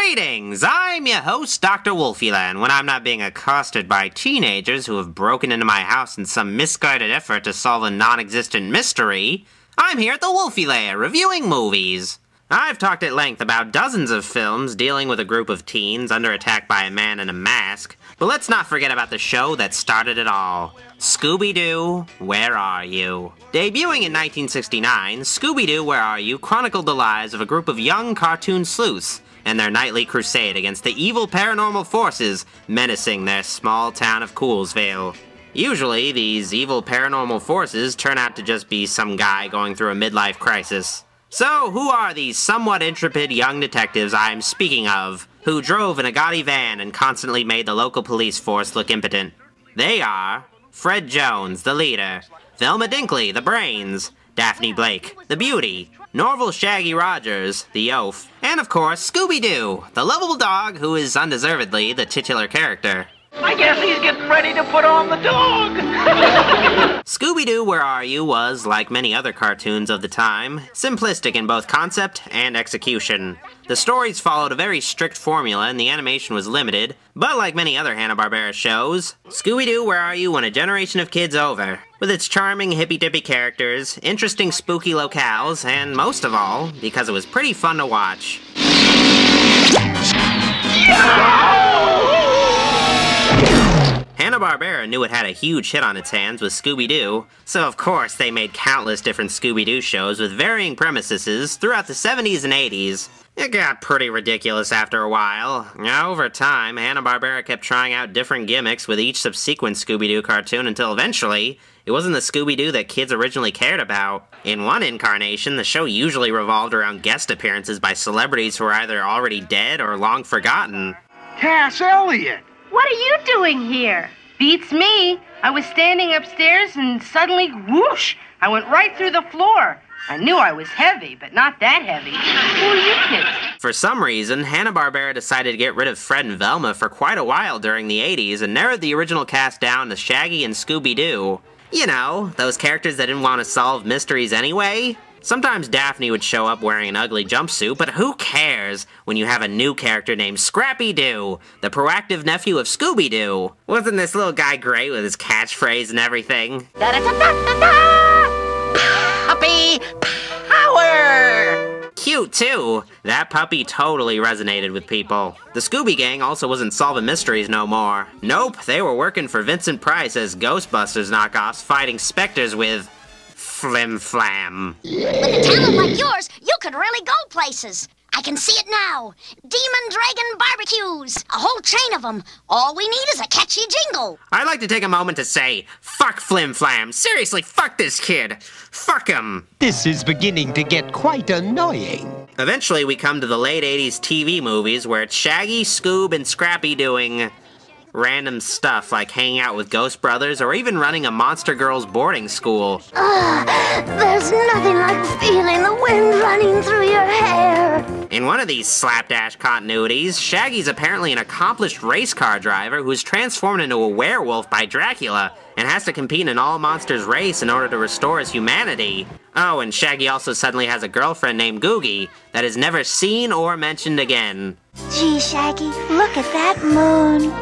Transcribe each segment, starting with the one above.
Greetings! I'm your host, Dr. Wolfula, and when I'm not being accosted by teenagers who have broken into my house in some misguided effort to solve a non-existent mystery, I'm here at the Wolfie Lair, reviewing movies. I've talked at length about dozens of films dealing with a group of teens under attack by a man in a mask, but let's not forget about the show that started it all. Scooby-Doo, Where Are You? Debuting in 1969, Scooby-Doo, Where Are You? Chronicled the lives of a group of young cartoon sleuths and their nightly crusade against the evil paranormal forces menacing their small town of Coolsville. Usually, these evil paranormal forces turn out to just be some guy going through a midlife crisis. So, who are these somewhat intrepid young detectives I'm speaking of, who drove in a gaudy van and constantly made the local police force look impotent? They are Fred Jones, the leader, Velma Dinkley, the brains, Daphne Blake, the beauty, Norval Shaggy Rogers, the oaf, and of course, Scooby-Doo, the lovable dog who is undeservedly the titular character. I guess he's getting ready to put on the dog! Scooby-Doo, Where Are You? Was, like many other cartoons of the time, simplistic in both concept and execution. The stories followed a very strict formula and the animation was limited, but like many other Hanna-Barbera shows, Scooby-Doo, Where Are You? Won a generation of kids over. With its charming hippy-dippy characters, interesting spooky locales, and most of all, because it was pretty fun to watch. Hanna-Barbera knew it had a huge hit on its hands with Scooby-Doo, so of course they made countless different Scooby-Doo shows with varying premises throughout the 70s and 80s. It got pretty ridiculous after a while. Over time, Hanna-Barbera kept trying out different gimmicks with each subsequent Scooby-Doo cartoon until eventually, it wasn't the Scooby-Doo that kids originally cared about. In one incarnation, the show usually revolved around guest appearances by celebrities who were either already dead or long forgotten. Cass Elliot! What are you doing here? Beats me. I was standing upstairs and suddenly, whoosh, I went right through the floor. I knew I was heavy, but not that heavy. Who are you kids? For some reason, Hanna-Barbera decided to get rid of Fred and Velma for quite a while during the 80s and narrowed the original cast down to Shaggy and Scooby-Doo. You know, those characters that didn't want to solve mysteries anyway? Sometimes Daphne would show up wearing an ugly jumpsuit, but who cares when you have a new character named Scrappy-Doo, the proactive nephew of Scooby-Doo? Wasn't this little guy great with his catchphrase and everything? Puppy power! Cute, too. That puppy totally resonated with people. The Scooby Gang also wasn't solving mysteries no more. Nope, they were working for Vincent Price as Ghostbusters knockoffs fighting specters with Flim Flam. With a talent like yours, you could really go places. I can see it now. Demon Dragon barbecues. A whole chain of them. All we need is a catchy jingle. I'd like to take a moment to say, fuck Flim Flam. Seriously, fuck this kid. Fuck him. This is beginning to get quite annoying. Eventually, we come to the late 80s TV movies where it's Shaggy, Scoob, and Scrappy doing random stuff like hanging out with Ghost Brothers or even running a Monster Girls boarding school. There's nothing like feeling the wind running through your hair. In one of these slapdash continuities, Shaggy's apparently an accomplished race car driver who's transformed into a werewolf by Dracula and has to compete in an all-monsters race in order to restore his humanity. Oh, and Shaggy also suddenly has a girlfriend named Googie that is never seen or mentioned again. Gee, Shaggy, look at that moon.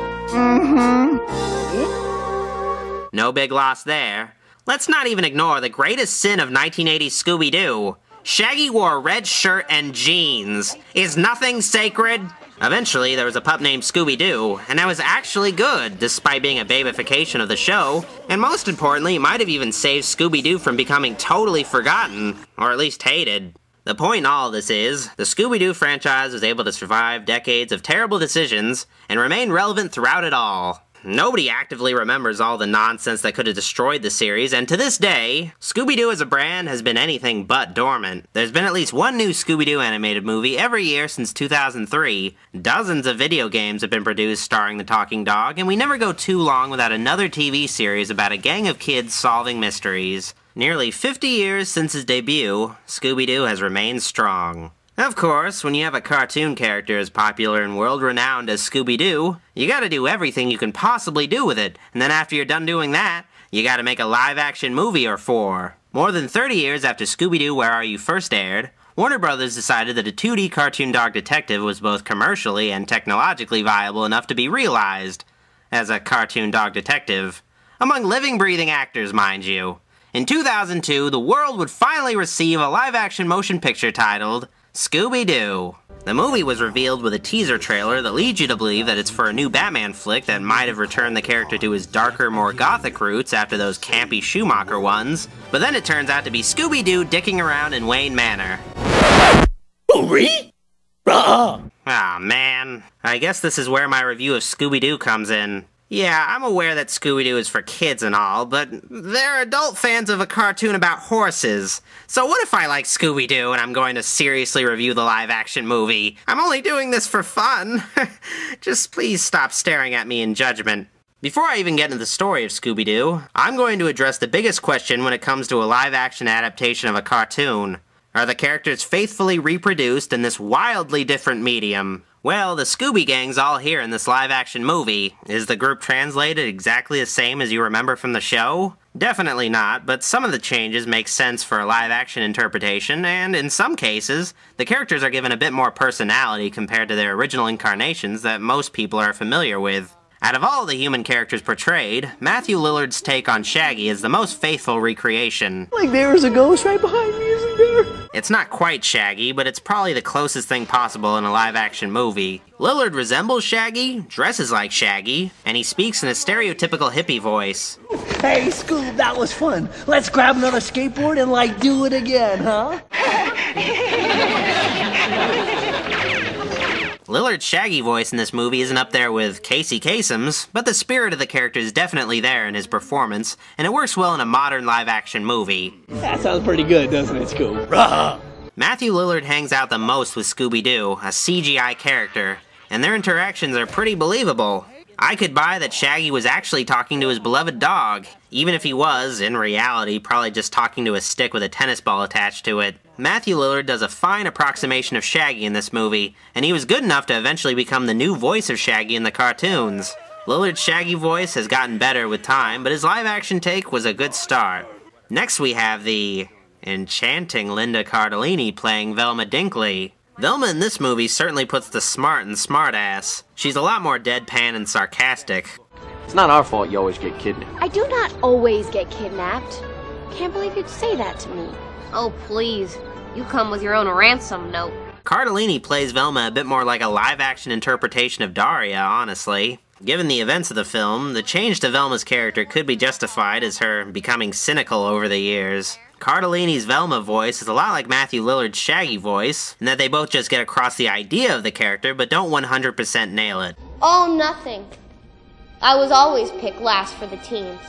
No big loss there. Let's not even ignore the greatest sin of 1980s Scooby-Doo. Shaggy wore a red shirt and jeans. Is nothing sacred? Eventually, there was a pup named Scooby-Doo, and that was actually good, despite being a babification of the show, and most importantly, might have even saved Scooby-Doo from becoming totally forgotten, or at least hated. The point in all of this is, the Scooby-Doo franchise was able to survive decades of terrible decisions and remain relevant throughout it all. Nobody actively remembers all the nonsense that could have destroyed the series, and to this day, Scooby-Doo as a brand has been anything but dormant. There's been at least one new Scooby-Doo animated movie every year since 2003, dozens of video games have been produced starring the talking dog, and we never go too long without another TV series about a gang of kids solving mysteries. Nearly 50 years since his debut, Scooby-Doo has remained strong. Of course, when you have a cartoon character as popular and world-renowned as Scooby-Doo, you gotta do everything you can possibly do with it, and then after you're done doing that, you gotta make a live-action movie or four. More than 30 years after Scooby-Doo Where Are You first aired, Warner Brothers decided that a 2D cartoon dog detective was both commercially and technologically viable enough to be realized as a cartoon dog detective. Among living, breathing actors, mind you. In 2002, the world would finally receive a live-action motion picture titled Scooby-Doo. The movie was revealed with a teaser trailer that leads you to believe that it's for a new Batman flick that might have returned the character to his darker, more gothic roots after those campy Schumacher ones, but then it turns out to be Scooby-Doo dicking around in Wayne Manor. Aw, man. I guess this is where my review of Scooby-Doo comes in. Yeah, I'm aware that Scooby-Doo is for kids and all, but they're adult fans of a cartoon about horses. So what if I like Scooby-Doo and I'm going to seriously review the live-action movie? I'm only doing this for fun. Just please stop staring at me in judgment. Before I even get into the story of Scooby-Doo, I'm going to address the biggest question when it comes to a live-action adaptation of a cartoon. Are the characters faithfully reproduced in this wildly different medium? Well, the Scooby Gang's all here in this live-action movie. Is the group translated exactly the same as you remember from the show? Definitely not, but some of the changes make sense for a live-action interpretation, and in some cases, the characters are given a bit more personality compared to their original incarnations that most people are familiar with. Out of all the human characters portrayed, Matthew Lillard's take on Shaggy is the most faithful recreation. Like there's a ghost right behind me, isn't there? It's not quite Shaggy, but it's probably the closest thing possible in a live-action movie. Lillard resembles Shaggy, dresses like Shaggy, and he speaks in a stereotypical hippie voice. Hey, Scoob, that was fun. Let's grab another skateboard and, like, do it again, huh? Lillard's Shaggy voice in this movie isn't up there with Casey Kasem's, but the spirit of the character is definitely there in his performance, and it works well in a modern live-action movie. That sounds pretty good, doesn't it, Scoob? Rah! Matthew Lillard hangs out the most with Scooby-Doo, a CGI character, and their interactions are pretty believable. I could buy that Shaggy was actually talking to his beloved dog, even if he was, in reality, probably just talking to a stick with a tennis ball attached to it. Matthew Lillard does a fine approximation of Shaggy in this movie, and he was good enough to eventually become the new voice of Shaggy in the cartoons. Lillard's Shaggy voice has gotten better with time, but his live-action take was a good start. Next we have the enchanting Linda Cardellini playing Velma Dinkley. Velma in this movie certainly puts the smart in smartass. She's a lot more deadpan and sarcastic. It's not our fault you always get kidnapped. I do not always get kidnapped. Can't believe you'd say that to me. Oh, please. You come with your own ransom note. Cardellini plays Velma a bit more like a live-action interpretation of Daria, honestly. Given the events of the film, the change to Velma's character could be justified as her becoming cynical over the years. Cardellini's Velma voice is a lot like Matthew Lillard's Shaggy voice, in that they both just get across the idea of the character but don't 100% nail it. Oh, nothing. I was always picked last for the teens.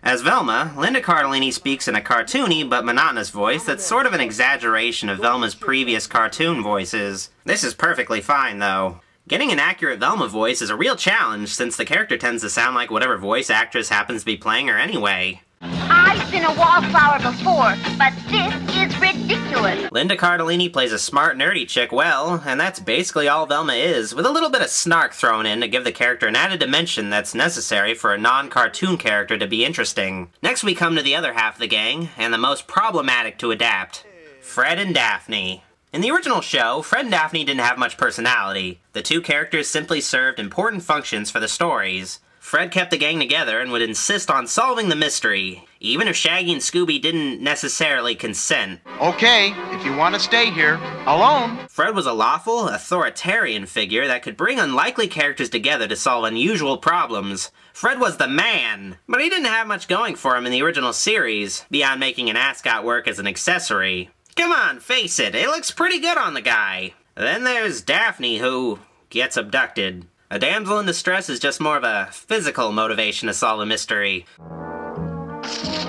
As Velma, Linda Cardellini speaks in a cartoony but monotonous voice that's sort of an exaggeration of Velma's previous cartoon voices. This is perfectly fine, though. Getting an accurate Velma voice is a real challenge, since the character tends to sound like whatever voice actress happens to be playing her anyway. I've been a wallflower before, but this is ridiculous. Linda Cardellini plays a smart, nerdy chick well, and that's basically all Velma is, with a little bit of snark thrown in to give the character an added dimension that's necessary for a non-cartoon character to be interesting. Next we come to the other half of the gang, and the most problematic to adapt. Fred and Daphne. In the original show, Fred and Daphne didn't have much personality. The two characters simply served important functions for the stories. Fred kept the gang together and would insist on solving the mystery, even if Shaggy and Scooby didn't necessarily consent. Okay, if you want to stay here, alone. Fred was a lawful, authoritarian figure that could bring unlikely characters together to solve unusual problems. Fred was the man, but he didn't have much going for him in the original series, beyond making an ascot work as an accessory. Come on, face it, it looks pretty good on the guy. Then there's Daphne, who gets abducted. A damsel in distress is just more of a physical motivation to solve a mystery.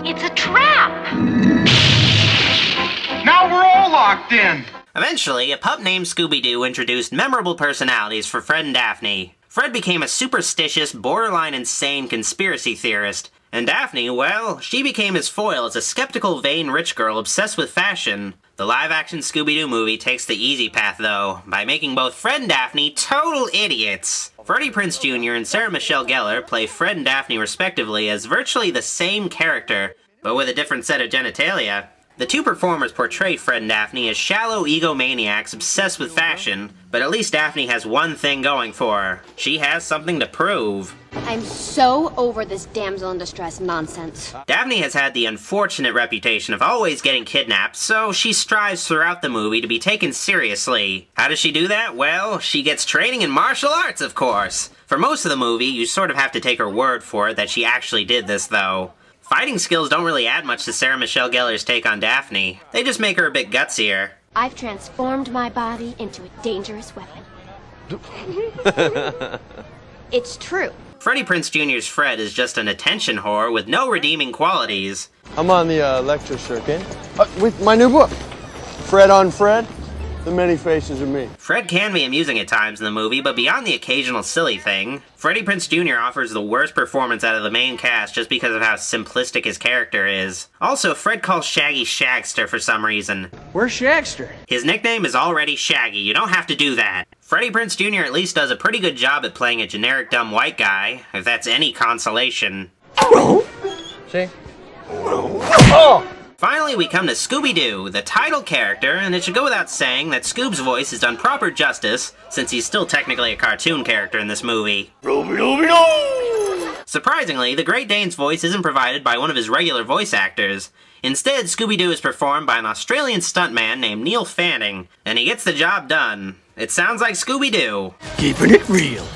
It's a trap. Now we're all locked in. Eventually, a pup named Scooby-Doo introduced memorable personalities for Fred and Daphne. Fred became a superstitious, borderline insane conspiracy theorist, and Daphne, well, she became his foil as a skeptical, vain rich girl obsessed with fashion. The live-action Scooby-Doo movie takes the easy path, though, by making both Fred and Daphne total idiots. Freddie Prinze Jr. and Sarah Michelle Gellar play Fred and Daphne respectively as virtually the same character, but with a different set of genitalia. The two performers portray Fred and Daphne as shallow egomaniacs obsessed with fashion, but at least Daphne has one thing going for her. She has something to prove. I'm so over this damsel in distress nonsense. Daphne has had the unfortunate reputation of always getting kidnapped, so she strives throughout the movie to be taken seriously. How does she do that? Well, she gets training in martial arts, of course. For most of the movie, you sort of have to take her word for it that she actually did this, though. Fighting skills don't really add much to Sarah Michelle Gellar's take on Daphne. They just make her a bit gutsier. I've transformed my body into a dangerous weapon. It's true. Freddie Prinze Jr.'s Fred is just an attention whore with no redeeming qualities. I'm on the lecture circuit with my new book, Fred on Fred, The Many Faces of Me. Fred can be amusing at times in the movie, but beyond the occasional silly thing, Freddie Prinze Jr. offers the worst performance out of the main cast just because of how simplistic his character is. Also, Fred calls Shaggy Shagster for some reason. Where's Shagster? His nickname is already Shaggy, you don't have to do that. Freddie Prinze Jr. at least does a pretty good job at playing a generic dumb white guy, if that's any consolation. See? Finally, we come to Scooby-Doo, the title character, and it should go without saying that Scoob's voice is done proper justice, since he's still technically a cartoon character in this movie. Surprisingly, the Great Dane's voice isn't provided by one of his regular voice actors. Instead, Scooby-Doo is performed by an Australian stuntman named Neil Fanning, and he gets the job done. It sounds like Scooby-Doo. Keeping it real.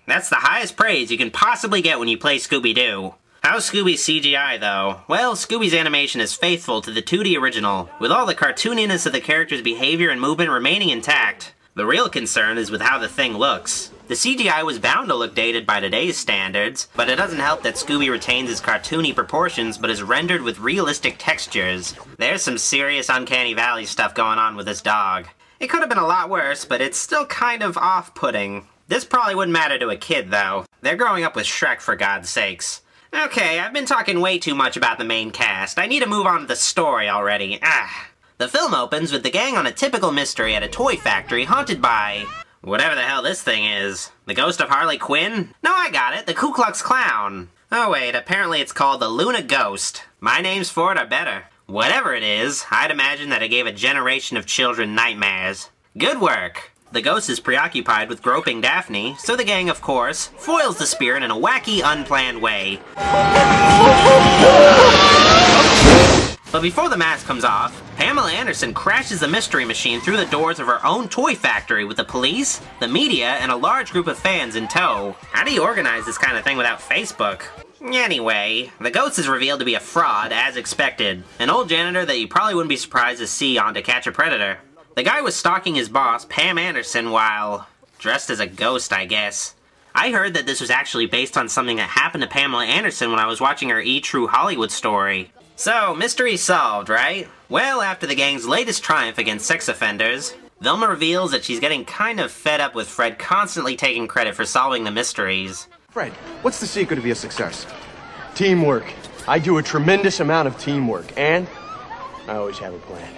That's the highest praise you can possibly get when you play Scooby-Doo. How's Scooby's CGI, though? Well, Scooby's animation is faithful to the 2D original, with all the cartooniness of the character's behavior and movement remaining intact. The real concern is with how the thing looks. The CGI was bound to look dated by today's standards, but it doesn't help that Scooby retains his cartoony proportions but is rendered with realistic textures. There's some serious Uncanny Valley stuff going on with this dog. It could have been a lot worse, but it's still kind of off-putting. This probably wouldn't matter to a kid, though. They're growing up with Shrek, for God's sakes. Okay, I've been talking way too much about the main cast. I need to move on to the story already. The film opens with the gang on a typical mystery at a toy factory haunted by... whatever the hell this thing is. The ghost of Harley Quinn? No, I got it. The Ku Klux Klan. Oh wait, apparently it's called the Luna Ghost. My names for it are better. Whatever it is, I'd imagine that it gave a generation of children nightmares. Good work. The ghost is preoccupied with groping Daphne, so the gang, of course, foils the spirit in a wacky, unplanned way. But before the mask comes off, Pamela Anderson crashes the mystery machine through the doors of her own toy factory with the police, the media, and a large group of fans in tow. How do you organize this kind of thing without Facebook? Anyway, the ghost is revealed to be a fraud, as expected. An old janitor that you probably wouldn't be surprised to see on To Catch a Predator. The guy was stalking his boss, Pam Anderson, while dressed as a ghost, I guess. I heard that this was actually based on something that happened to Pamela Anderson when I was watching her E! True Hollywood story. So, mystery solved, right? Well, after the gang's latest triumph against sex offenders, Velma reveals that she's getting kind of fed up with Fred constantly taking credit for solving the mysteries. Fred, what's the secret to be a success? Teamwork. I do a tremendous amount of teamwork, and I always have a plan.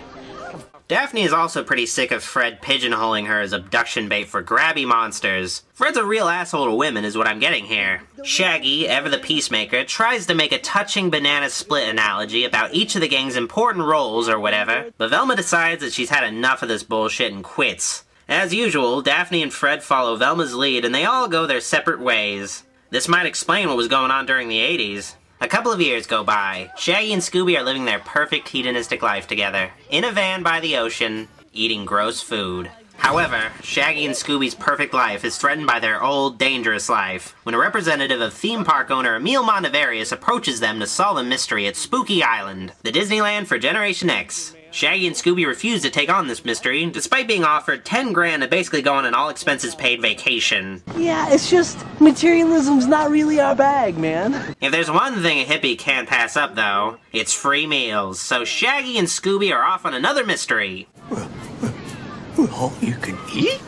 Daphne is also pretty sick of Fred pigeonholing her as abduction bait for grabby monsters. Fred's a real asshole to women is what I'm getting here. Shaggy, ever the peacemaker, tries to make a touching banana split analogy about each of the gang's important roles or whatever, but Velma decides that she's had enough of this bullshit and quits. As usual, Daphne and Fred follow Velma's lead and they all go their separate ways. This might explain what was going on during the 80s. A couple of years go by. Shaggy and Scooby are living their perfect hedonistic life together, in a van by the ocean, eating gross food. However, Shaggy and Scooby's perfect life is threatened by their old, dangerous life, when a representative of theme park owner Emil Montevarius approaches them to solve a mystery at Spooky Island, the Disneyland for Generation X. Shaggy and Scooby refuse to take on this mystery, despite being offered 10 grand to basically go on an all-expenses-paid vacation. Yeah, it's just materialism's not really our bag, man. If there's one thing a hippie can't pass up, though, it's free meals. So Shaggy and Scooby are off on another mystery. All you can eat?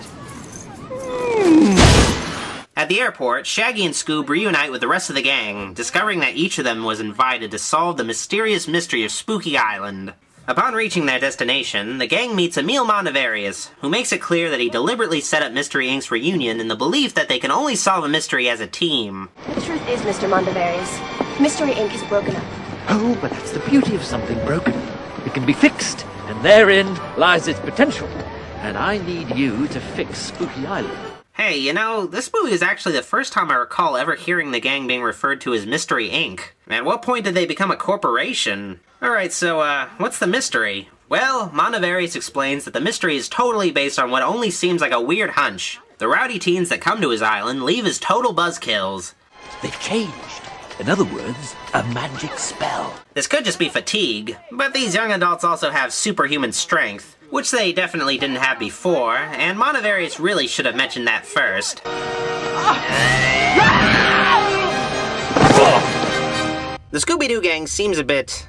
At the airport, Shaggy and Scoob reunite with the rest of the gang, discovering that each of them was invited to solve the mysterious mystery of Spooky Island. Upon reaching their destination, the gang meets Emil Montevarius, who makes it clear that he deliberately set up Mystery Inc.'s reunion in the belief that they can only solve a mystery as a team. The truth is, Mr. Montevarius, Mystery Inc. is broken up. Oh, but that's the beauty of something broken. It can be fixed, and therein lies its potential. And I need you to fix Spooky Island. Hey, you know, this movie is actually the first time I recall ever hearing the gang being referred to as Mystery Inc. At what point did they become a corporation? Alright, so, what's the mystery? Well, Montevarious explains that the mystery is totally based on what only seems like a weird hunch. The rowdy teens that come to his island leave as total buzzkills. They've changed. In other words, a magic spell. This could just be fatigue, but these young adults also have superhuman strength, which they definitely didn't have before, and Montevarious really should have mentioned that first. The Scooby-Doo gang seems a bit,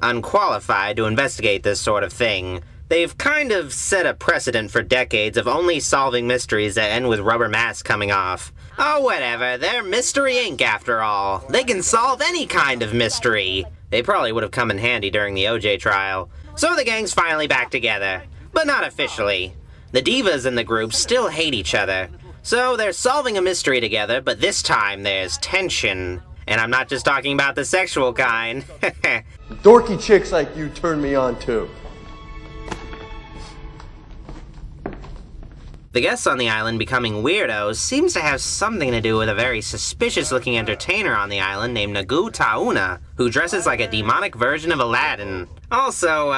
unqualified to investigate this sort of thing. They've kind of set a precedent for decades of only solving mysteries that end with rubber masks coming off. Oh, whatever, they're Mystery Inc. after all. They can solve any kind of mystery. They probably would have come in handy during the OJ trial. So the gang's finally back together, but not officially. The divas in the group still hate each other. So they're solving a mystery together, but this time there's tension. And I'm not just talking about the sexual kind. Dorky chicks like you turn me on too. The guests on the island becoming weirdos seems to have something to do with a very suspicious-looking entertainer on the island named Nagu Tauna, who dresses like a demonic version of Aladdin. Also,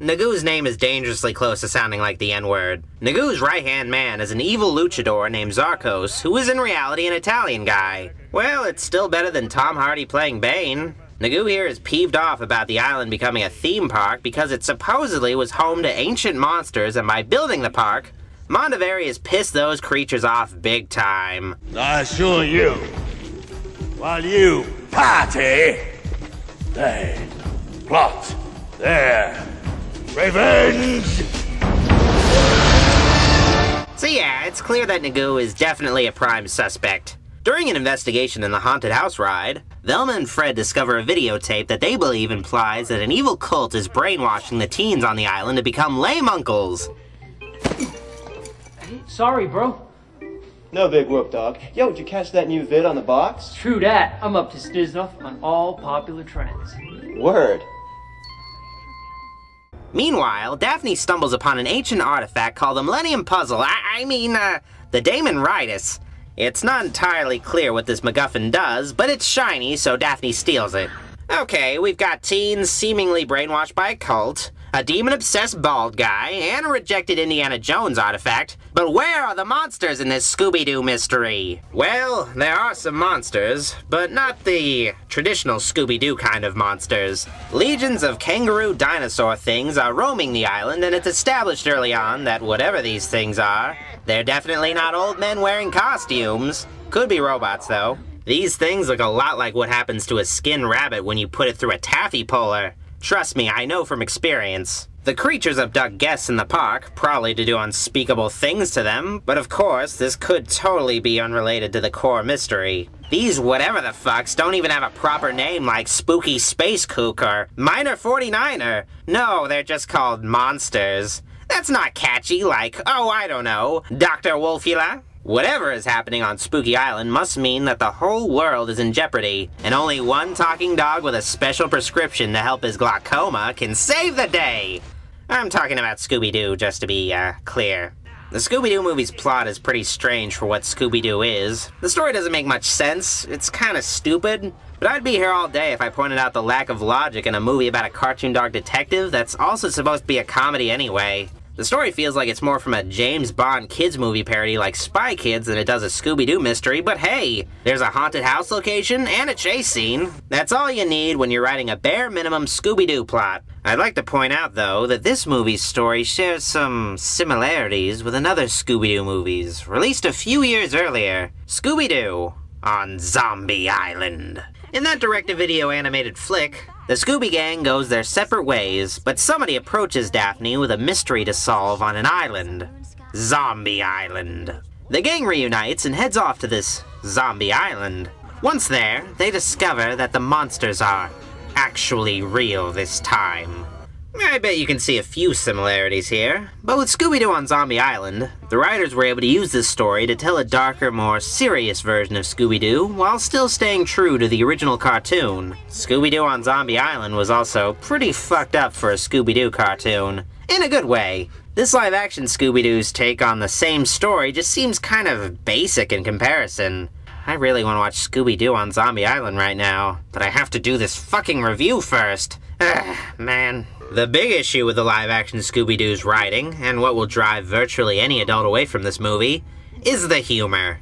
Nagu's name is dangerously close to sounding like the N-word. Nagu's right-hand man is an evil luchador named Zarkos, who is in reality an Italian guy. Well, it's still better than Tom Hardy playing Bane. Nagu here is peeved off about the island becoming a theme park because it supposedly was home to ancient monsters, and by building the park, Montevarious pissed those creatures off big time. I assure you, while you party, they plot their revenge. So yeah, it's clear that Nagu is definitely a prime suspect. During an investigation in the haunted house ride, Velma and Fred discover a videotape that they believe implies that an evil cult is brainwashing the teens on the island to become lame uncles. Sorry, bro. No big whoop, dog. Yo, did you catch that new vid on the box? True that. I'm up to snuff on all popular trends. Word. Meanwhile, Daphne stumbles upon an ancient artifact called the Millennium Puzzle. The Damon Ritus. It's not entirely clear what this MacGuffin does, but it's shiny, so Daphne steals it. Okay, we've got teens seemingly brainwashed by a cult, a demon-obsessed bald guy, and a rejected Indiana Jones artifact. But where are the monsters in this Scooby-Doo mystery? Well, there are some monsters, but not the traditional Scooby-Doo kind of monsters. Legions of kangaroo dinosaur things are roaming the island, and it's established early on that whatever these things are, they're definitely not old men wearing costumes. Could be robots, though. These things look a lot like what happens to a skinned rabbit when you put it through a taffy puller. Trust me, I know from experience. The creatures abduct guests in the park, probably to do unspeakable things to them, but of course, this could totally be unrelated to the core mystery. These whatever the fucks don't even have a proper name like Spooky Space Kook or Minor 49er. No, they're just called monsters. That's not catchy like, oh, I don't know, Dr. Wolfula. Whatever is happening on Spooky Island must mean that the whole world is in jeopardy, and only one talking dog with a special prescription to help his glaucoma can save the day! I'm talking about Scooby-Doo, just to be, clear. The Scooby-Doo movie's plot is pretty strange for what Scooby-Doo is. The story doesn't make much sense, it's kinda stupid, but I'd be here all day if I pointed out the lack of logic in a movie about a cartoon dog detective that's also supposed to be a comedy anyway. The story feels like it's more from a James Bond kids movie parody like Spy Kids than it does a Scooby-Doo mystery, but hey, there's a haunted house location and a chase scene. That's all you need when you're writing a bare minimum Scooby-Doo plot. I'd like to point out, though, that this movie's story shares some similarities with another Scooby-Doo movies, released a few years earlier, Scooby-Doo on Zombie Island. In that direct-to-video animated flick, the Scooby Gang goes their separate ways, but somebody approaches Daphne with a mystery to solve on an island. Zombie Island. The gang reunites and heads off to this zombie island. Once there, they discover that the monsters are actually real this time. I bet you can see a few similarities here, but with Scooby-Doo on Zombie Island, the writers were able to use this story to tell a darker, more serious version of Scooby-Doo while still staying true to the original cartoon. Scooby-Doo on Zombie Island was also pretty fucked up for a Scooby-Doo cartoon, in a good way. This live-action Scooby-Doo's take on the same story just seems kind of basic in comparison. I really want to watch Scooby-Doo on Zombie Island right now, but I have to do this fucking review first. Man. The big issue with the live-action Scooby-Doo's writing, and what will drive virtually any adult away from this movie, is the humor.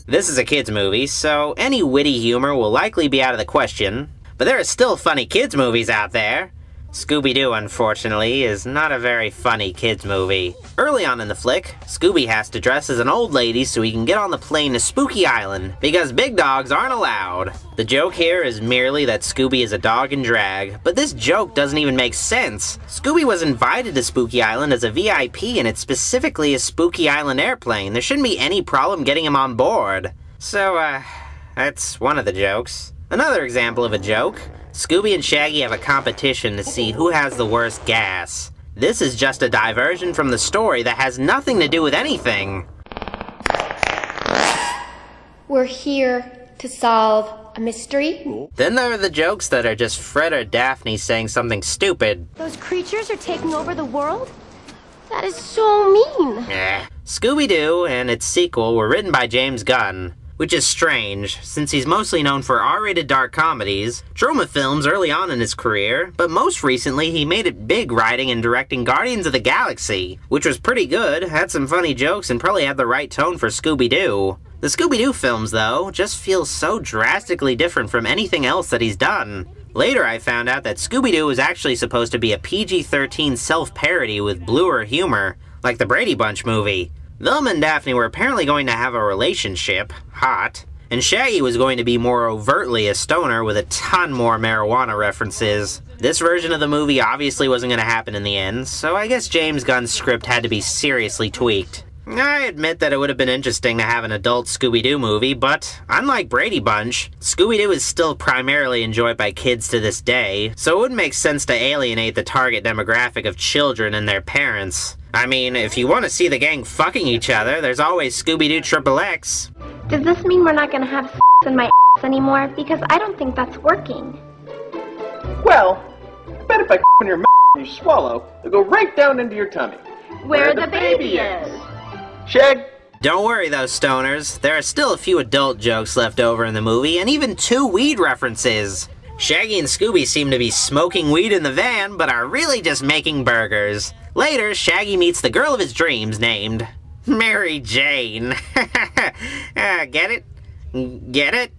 This is a kids movie, so any witty humor will likely be out of the question, but there are still funny kids movies out there. Scooby-Doo, unfortunately, is not a very funny kids movie. Early on in the flick, Scooby has to dress as an old lady so he can get on the plane to Spooky Island, because big dogs aren't allowed. The joke here is merely that Scooby is a dog in drag, but this joke doesn't even make sense. Scooby was invited to Spooky Island as a VIP, and it's specifically a Spooky Island airplane. There shouldn't be any problem getting him on board. So, that's one of the jokes. Another example of a joke. Scooby and Shaggy have a competition to see who has the worst gas. This is just a diversion from the story that has nothing to do with anything. We're here to solve a mystery. Then there are the jokes that are just Fred or Daphne saying something stupid. Those creatures are taking over the world? That is so mean. Scooby-Doo and its sequel were written by James Gunn, which is strange, since he's mostly known for R-rated dark comedies, drama films early on in his career, but most recently he made it big writing and directing Guardians of the Galaxy, which was pretty good, had some funny jokes, and probably had the right tone for Scooby-Doo. The Scooby-Doo films, though, just feel so drastically different from anything else that he's done. Later I found out that Scooby-Doo was actually supposed to be a PG-13 self-parody with bluer humor, like the Brady Bunch movie. Them and Daphne were apparently going to have a relationship, hot, and Shaggy was going to be more overtly a stoner with a ton more marijuana references. This version of the movie obviously wasn't going to happen in the end, so I guess James Gunn's script had to be seriously tweaked. I admit that it would have been interesting to have an adult Scooby-Doo movie, but unlike Brady Bunch, Scooby-Doo is still primarily enjoyed by kids to this day, so it wouldn't make sense to alienate the target demographic of children and their parents. I mean, if you want to see the gang fucking each other, there's always Scooby-Doo XXX. Does this mean we're not gonna have sex in my ass anymore? Because I don't think that's working. Well, I bet if I in your mouth and you swallow, it'll go right down into your tummy. Where the baby is. Shag? Don't worry though, stoners. There are still a few adult jokes left over in the movie, and even 2 weed references. Shaggy and Scooby seem to be smoking weed in the van, but are really just making burgers. Later, Shaggy meets the girl of his dreams named Mary Jane. Get it? Get it?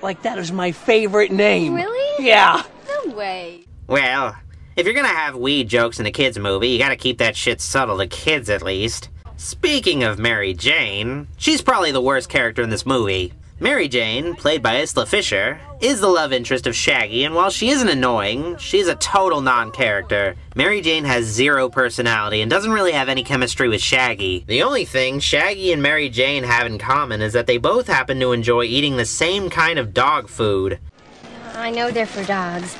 Like that is my favorite name. Really? Yeah. No way. Well, if you're gonna have weed jokes in a kid's movie, you gotta keep that shit subtle to kids at least. Speaking of Mary Jane, she's probably the worst character in this movie. Mary Jane, played by Isla Fisher, is the love interest of Shaggy, and while she isn't annoying, she's a total non-character. Mary Jane has 0 personality and doesn't really have any chemistry with Shaggy. The only thing Shaggy and Mary Jane have in common is that they both happen to enjoy eating the same kind of dog food. I know they're for dogs.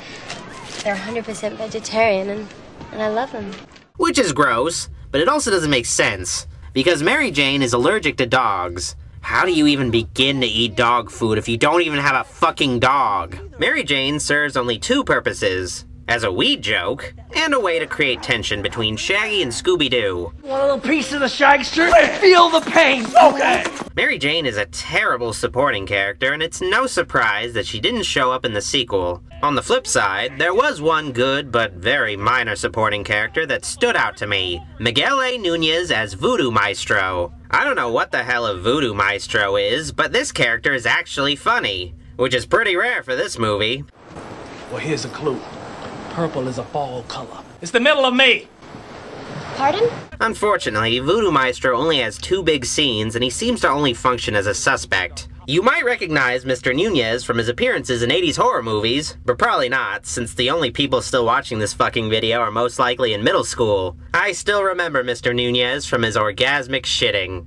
They're 100% vegetarian, and I love them. Which is gross, but it also doesn't make sense, because Mary Jane is allergic to dogs. How do you even begin to eat dog food if you don't even have a fucking dog? Mary Jane serves only 2 purposes: as a weed joke, and a way to create tension between Shaggy and Scooby-Doo. Want a little piece of the Shagster? Feel the pain! Okay! Mary Jane is a terrible supporting character, and it's no surprise that she didn't show up in the sequel. On the flip side, there was one good but very minor supporting character that stood out to me: Miguel A. Nunez as Voodoo Maestro. I don't know what the hell a Voodoo Maestro is, but this character is actually funny, which is pretty rare for this movie. Well, here's a clue. Purple is a fall color. It's the middle of May. Pardon? Unfortunately, Voodoo Maestro only has 2 big scenes, and he seems to only function as a suspect. You might recognize Mr. Nunez from his appearances in 80s horror movies, but probably not, since the only people still watching this fucking video are most likely in middle school. I still remember Mr. Nunez from his orgasmic shitting.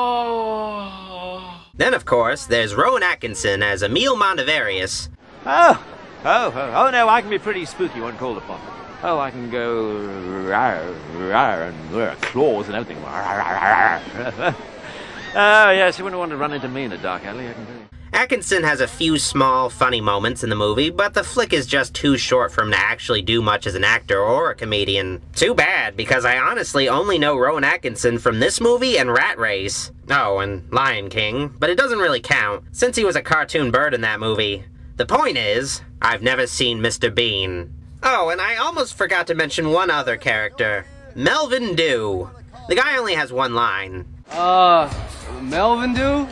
Oh. Then, of course, there's Rowan Atkinson as Emil Mondavarius. Oh, Oh, no, I can be pretty spooky when called upon. Oh, I can go and wear claws and everything. Oh, yes, you wouldn't want to run into me in a dark alley, I can tell you. Atkinson has a few small, funny moments in the movie, but the flick is just too short for him to actually do much as an actor or a comedian. Too bad, because I honestly only know Rowan Atkinson from this movie and Rat Race. Oh, and Lion King, but it doesn't really count, since he was a cartoon bird in that movie. The point is, I've never seen Mr. Bean. Oh, and I almost forgot to mention one other character. Melvin Dew. The guy only has one line. Melvin Dew?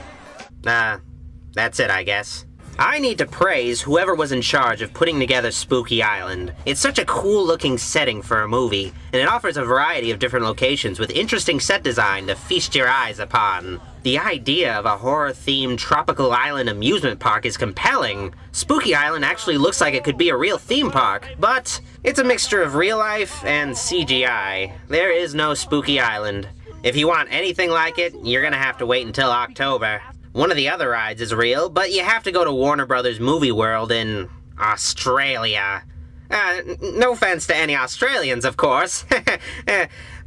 That's it, I guess. I need to praise whoever was in charge of putting together Spooky Island. It's such a cool-looking setting for a movie, and it offers a variety of different locations with interesting set design to feast your eyes upon. The idea of a horror-themed tropical island amusement park is compelling. Spooky Island actually looks like it could be a real theme park, but it's a mixture of real life and CGI. There is no Spooky Island. If you want anything like it, you're gonna have to wait until October. One of the other rides is real, but you have to go to Warner Brothers Movie World in Australia. No offense to any Australians, of course.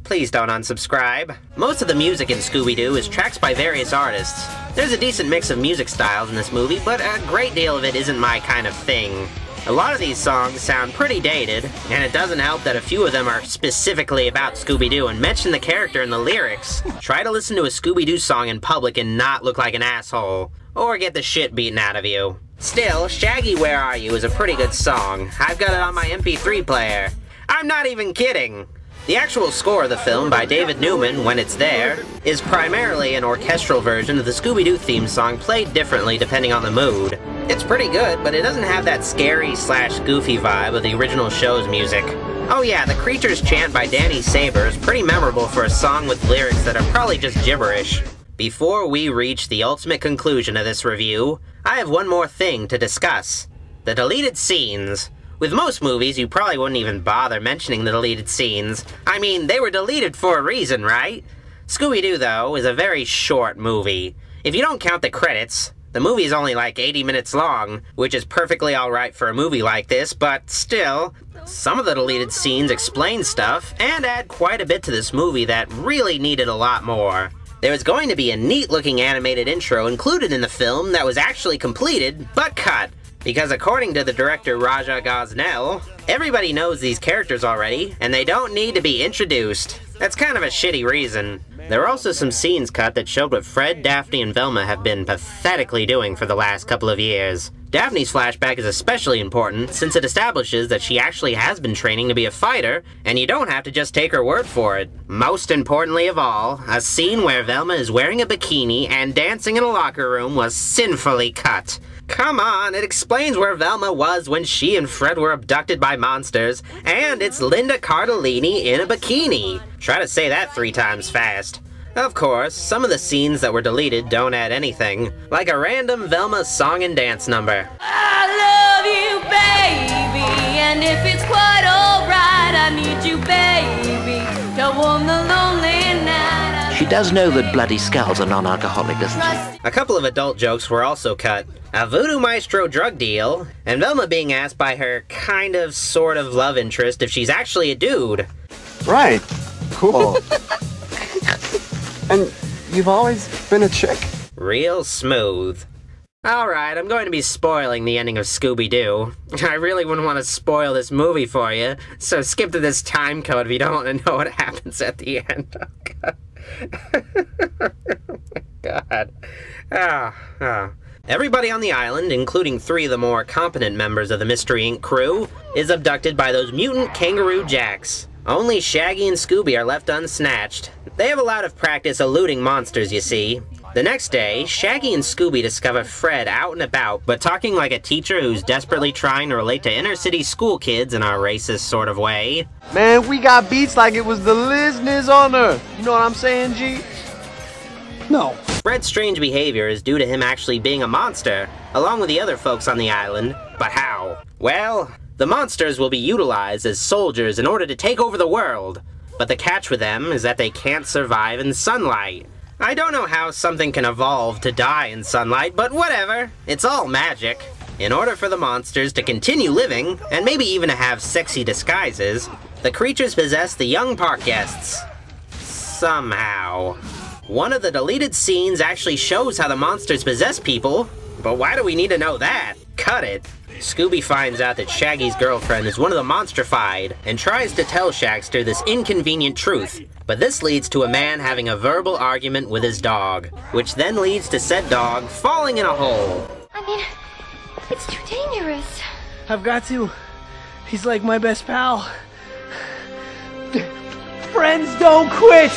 Please don't unsubscribe. Most of the music in Scooby-Doo is tracks by various artists. There's a decent mix of music styles in this movie, but a great deal of it isn't my kind of thing. A lot of these songs sound pretty dated, and it doesn't help that a few of them are specifically about Scooby-Doo and mention the character in the lyrics. Try to listen to a Scooby-Doo song in public and not look like an asshole, or get the shit beaten out of you. Still, Shaggy Where Are You is a pretty good song. I've got it on my MP3 player. I'm not even kidding! The actual score of the film by David Newman, When It's There, is primarily an orchestral version of the Scooby-Doo theme song played differently depending on the mood. It's pretty good, but it doesn't have that scary/goofy vibe of the original show's music. Oh yeah, the Creatures chant by Danny Saber is pretty memorable for a song with lyrics that are probably just gibberish. Before we reach the ultimate conclusion of this review, I have one more thing to discuss. The deleted scenes. With most movies, you probably wouldn't even bother mentioning the deleted scenes. I mean, they were deleted for a reason, right? Scooby-Doo, though, is a very short movie. If you don't count the credits, the movie is only like 80 minutes long, which is perfectly alright for a movie like this, but still, some of the deleted scenes explain stuff and add quite a bit to this movie that really needed a lot more. There was going to be a neat-looking animated intro included in the film that was actually completed, but cut. Because according to the director Raja Gosnell, everybody knows these characters already, and they don't need to be introduced. That's kind of a shitty reason. There are also some scenes cut that showed what Fred, Daphne, and Velma have been pathetically doing for the last couple of years. Daphne's flashback is especially important, since it establishes that she actually has been training to be a fighter, and you don't have to just take her word for it. Most importantly of all, a scene where Velma is wearing a bikini and dancing in a locker room was sinfully cut. Come on, it explains where Velma was when she and Fred were abducted by monsters, and it's Linda Cardellini in a bikini. Try to say that 3 times fast. Of course, some of the scenes that were deleted don't add anything, like a random Velma song and dance number. I love you, baby, and if it's quite alright, I need you, baby, to warm the lonely night. She does know that bloody skulls are non-alcoholic, doesn't she? A couple of adult jokes were also cut. A Voodoo Maestro drug deal, and Velma being asked by her kind of, sort of love interest if she's actually a dude. Right. Cool. And you've always been a chick? Real smooth. Alright, I'm going to be spoiling the ending of Scooby-Doo. I really wouldn't want to spoil this movie for you, so skip to this time code if you don't want to know what happens at the end. Oh, God. Oh. Everybody on the island, including 3 of the more competent members of the Mystery Inc. crew, is abducted by those mutant kangaroo jacks. Only Shaggy and Scooby are left unsnatched. They have a lot of practice eluding monsters, you see. The next day, Shaggy and Scooby discover Fred out and about, but talking like a teacher who's desperately trying to relate to inner-city school kids in a racist sort of way. Man, we got beats like it was the listeners on Earth. You know what I'm saying, G? No. Fred's strange behavior is due to him actually being a monster, along with the other folks on the island. But how? Well, the monsters will be utilized as soldiers in order to take over the world. But the catch with them is that they can't survive in sunlight. I don't know how something can evolve to die in sunlight, but whatever. It's all magic. In order for the monsters to continue living, and maybe even to have sexy disguises, the creatures possess the young park guests. Somehow. One of the deleted scenes actually shows how the monsters possess people, but why do we need to know that? Cut it. Scooby finds out that Shaggy's girlfriend is one of the monstrified, and tries to tell Shagster this inconvenient truth. But this leads to a man having a verbal argument with his dog, which then leads to said dog falling in a hole. I mean, it's too dangerous. I've got to. He's like my best pal. Friends don't quit!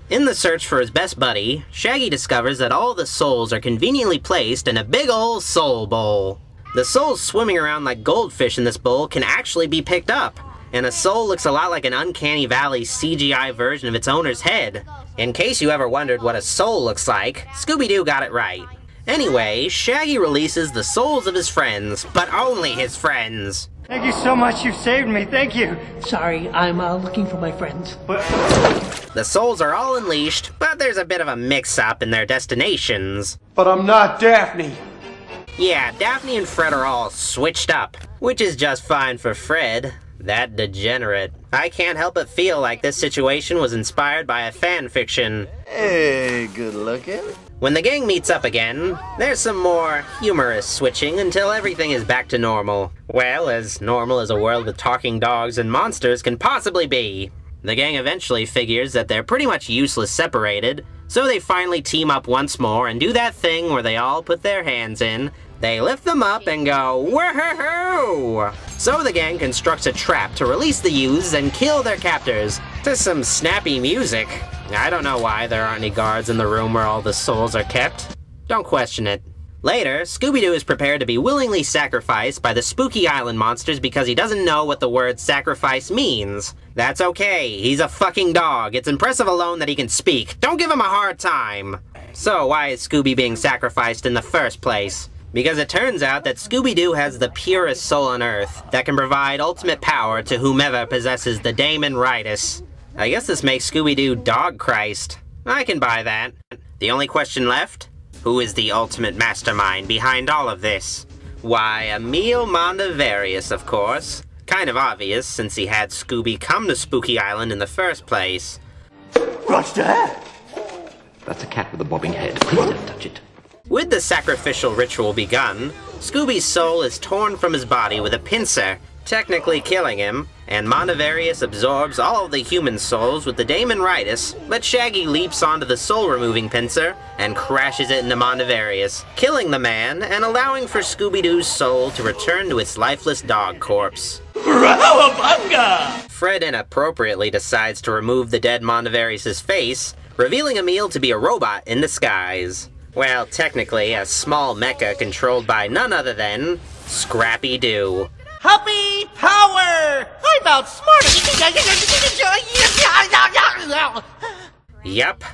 In the search for his best buddy, Shaggy discovers that all the souls are conveniently placed in a big ol' soul bowl. The souls swimming around like goldfish in this bowl can actually be picked up, and a soul looks a lot like an Uncanny Valley CGI version of its owner's head. In case you ever wondered what a soul looks like, Scooby-Doo got it right. Anyway, Shaggy releases the souls of his friends, but only his friends. Thank you so much, you saved me, thank you. Sorry, I'm looking for my friends. The souls are all unleashed, but there's a bit of a mix-up in their destinations. But I'm not Daphne. Yeah, Daphne and Fred are all switched up, which is just fine for Fred, that degenerate. I can't help but feel like this situation was inspired by a fan fiction. Hey, good looking. When the gang meets up again, there's some more humorous switching until everything is back to normal. Well, as normal as a world with talking dogs and monsters can possibly be. The gang eventually figures that they're pretty much useless separated, so they finally team up once more and do that thing where they all put their hands in, they lift them up and go, woohoo! So the gang constructs a trap to release the youths and kill their captors, to some snappy music. I don't know why there aren't any guards in the room where all the souls are kept. Don't question it. Later, Scooby-Doo is prepared to be willingly sacrificed by the Spooky Island monsters because he doesn't know what the word sacrifice means. That's okay, he's a fucking dog. It's impressive alone that he can speak. Don't give him a hard time. So why is Scooby being sacrificed in the first place? Because it turns out that Scooby-Doo has the purest soul on Earth that can provide ultimate power to whomever possesses the daemon rightus. I guess this makes Scooby-Doo Dog Christ. I can buy that. The only question left? Who is the ultimate mastermind behind all of this? Why, Emil Mondavarius, of course. Kind of obvious, since he had Scooby come to Spooky Island in the first place. What's that? That's a cat with a bobbing head. Please don't touch it. With the sacrificial ritual begun, Scooby's soul is torn from his body with a pincer, technically killing him, and Mondavarius absorbs all of the human souls with the daemon rightus, but Shaggy leaps onto the soul-removing pincer and crashes it into Mondavarius, killing the man and allowing for Scooby-Doo's soul to return to its lifeless dog corpse. Rawabunga! Fred inappropriately decides to remove the dead Mondavarius' face, revealing Emil to be a robot in disguise. Well, technically, a small mecha controlled by none other than Scrappy-Doo. Happy power! I'm outsmarted! Yup.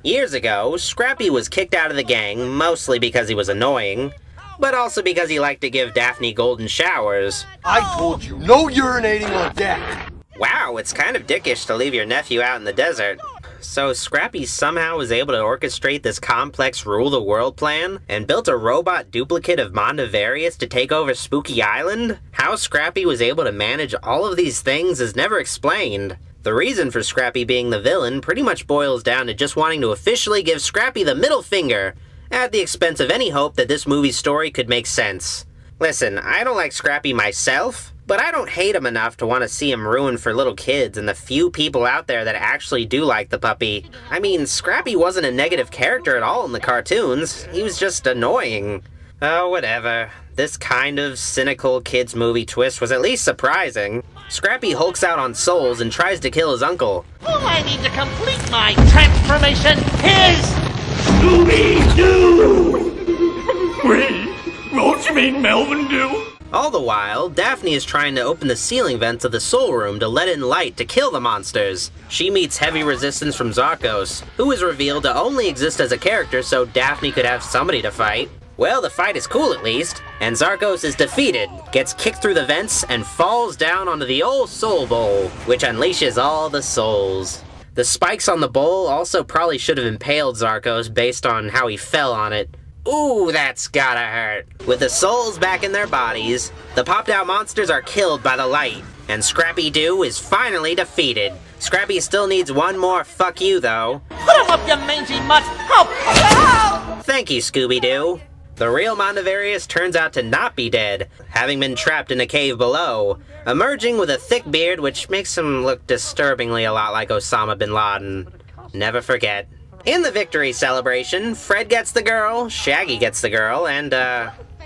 Years ago, Scrappy was kicked out of the gang, mostly because he was annoying, but also because he liked to give Daphne golden showers. I told you, no urinating on deck! Wow, it's kind of dickish to leave your nephew out in the desert. So Scrappy somehow was able to orchestrate this complex rule-the-world plan and built a robot duplicate of Mondavarius to take over Spooky Island? How Scrappy was able to manage all of these things is never explained. The reason for Scrappy being the villain pretty much boils down to just wanting to officially give Scrappy the middle finger, at the expense of any hope that this movie's story could make sense. Listen, I don't like Scrappy myself, but I don't hate him enough to want to see him ruined for little kids and the few people out there that actually do like the puppy. I mean, Scrappy wasn't a negative character at all in the cartoons. He was just annoying. Oh, whatever. This kind of cynical kids movie twist was at least surprising. Scrappy hulks out on souls and tries to kill his uncle. All I need to complete my transformation is Scooby-Doo! Wait, what you mean Melvin do? All the while, Daphne is trying to open the ceiling vents of the soul room to let in light to kill the monsters. She meets heavy resistance from Zarkos, who is revealed to only exist as a character so Daphne could have somebody to fight. Well, the fight is cool at least, and Zarkos is defeated, gets kicked through the vents, and falls down onto the old soul bowl, which unleashes all the souls. The spikes on the bowl also probably should have impaled Zarkos based on how he fell on it. Ooh, that's gotta hurt. With the souls back in their bodies, the popped-out monsters are killed by the light, and Scrappy-Doo is finally defeated. Scrappy still needs one more fuck you, though. Put him up, you mangy mutt! Thank you, Scooby-Doo. The real Mondavarius turns out to not be dead, having been trapped in a cave below, emerging with a thick beard which makes him look disturbingly a lot like Osama bin Laden. Never forget. In the victory celebration, Fred gets the girl, Shaggy gets the girl, and,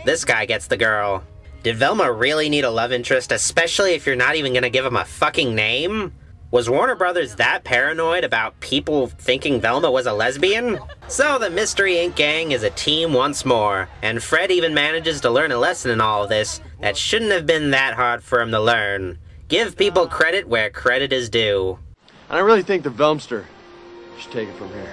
this guy gets the girl. Did Velma really need a love interest, especially if you're not even gonna give him a fucking name? Was Warner Brothers that paranoid about people thinking Velma was a lesbian? So the Mystery Inc. gang is a team once more, and Fred even manages to learn a lesson in all of this that shouldn't have been that hard for him to learn. Give people credit where credit is due. And I really think the Velmster should take it from here.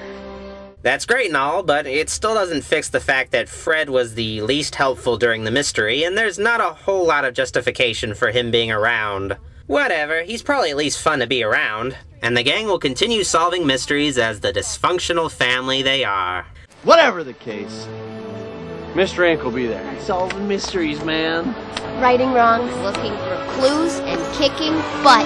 That's great and all, but it still doesn't fix the fact that Fred was the least helpful during the mystery, and there's not a whole lot of justification for him being around. Whatever, he's probably at least fun to be around. And the gang will continue solving mysteries as the dysfunctional family they are. Whatever the case, Mr. Inc. will be there. Solving mysteries, man. Righting wrongs. Looking for clues and kicking butt.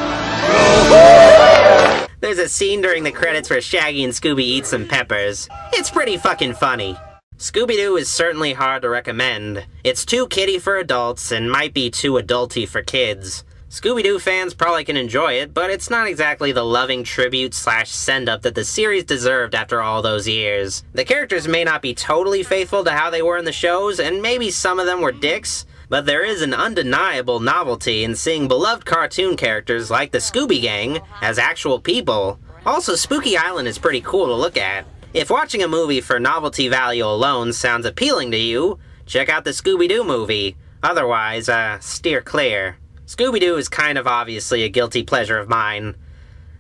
There's a scene during the credits where Shaggy and Scooby eat some peppers. It's pretty fucking funny. Scooby-Doo is certainly hard to recommend. It's too kiddie for adults and might be too adulty for kids. Scooby-Doo fans probably can enjoy it, but it's not exactly the loving tribute/send-up that the series deserved after all those years. The characters may not be totally faithful to how they were in the shows, and maybe some of them were dicks, but there is an undeniable novelty in seeing beloved cartoon characters like the Scooby Gang as actual people. Also, Spooky Island is pretty cool to look at. If watching a movie for novelty value alone sounds appealing to you, check out the Scooby-Doo movie. Otherwise, steer clear. Scooby-Doo is kind of obviously a guilty pleasure of mine.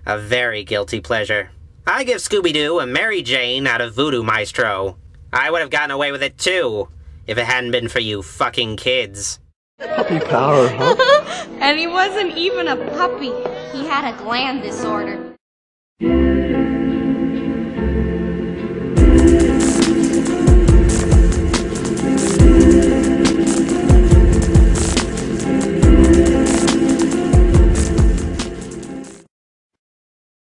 A very guilty pleasure. I give Scooby-Doo a Mary Jane out of Voodoo Maestro. I would have gotten away with it too, if it hadn't been for you fucking kids. Puppy power, huh? And he wasn't even a puppy. He had a gland disorder.